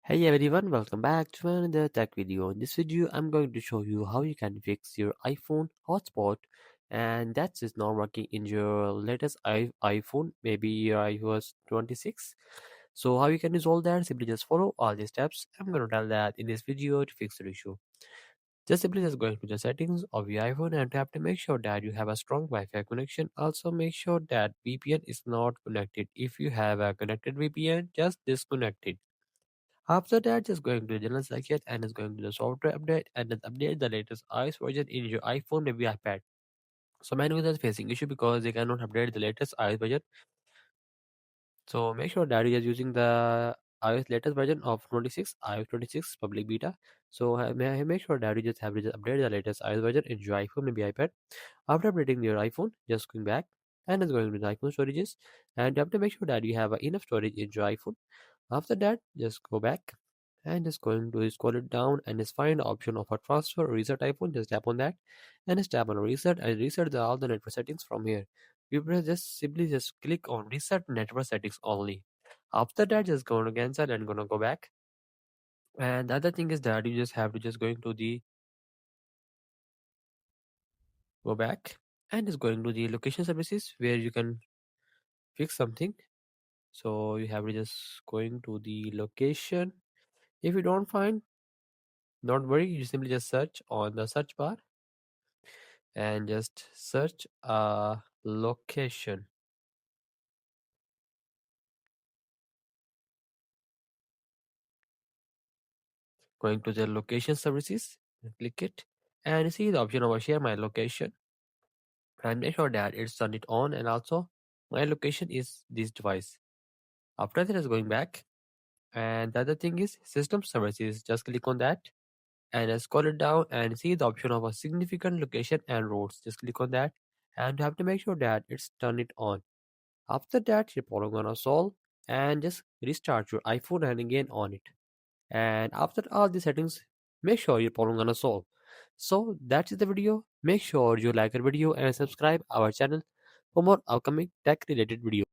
Hey everyone, welcome back to another tech video. In this video, I'm going to show you how you can fix your iPhone hotspot and that is not working in your latest iPhone, maybe your iOS 26. So how you can resolve that, simply just follow all these steps. I'm going to tell that in this video to fix the issue. Just simply just going to the settings of your iPhone and tap to make sure that you have a strong Wi-Fi connection. Also make sure that VPN is not connected. If you have a connected VPN, just disconnect it. After that, just going to the general section and is going to the software update and then update the latest iOS version in your iPhone, maybe iPad. So many users facing issue because they cannot update the latest iOS version. So make sure that you are using the iOS latest version of 26, iOS 26 public beta. So make sure that you just have to just update the latest iOS version in your iPhone, maybe iPad. After updating your iPhone, just going back and is going to the iPhone storages, and you have to make sure that you have enough storage in your iPhone. After that, just go back and just going to scroll it down and just find the option of a transfer or reset iPhone. Just tap on that and just tap on reset and reset all the network settings from here. You press just simply just click on reset network settings only. After that, just going to cancel and gonna go back. And the other thing is that you just have to just going to the go back and just going to the location services where you can fix something. So you have to just going to the location. If you don't find, don't worry, you simply just search on the search bar and just search a location. Going to the location services, click it, and you see the option over share my location. And make sure that it's turned it on, and also my location is this device. After that is going back, and the other thing is system services. Just click on that and scroll it down and see the option of a significant location and roads. Just click on that, and you have to make sure that it's turned it on. After that, you're probably gonna solve and just restart your iPhone and again on it. And after all the settings, make sure you're probably gonna solve. So that's the video. Make sure you like our video and subscribe our channel for more upcoming tech related videos.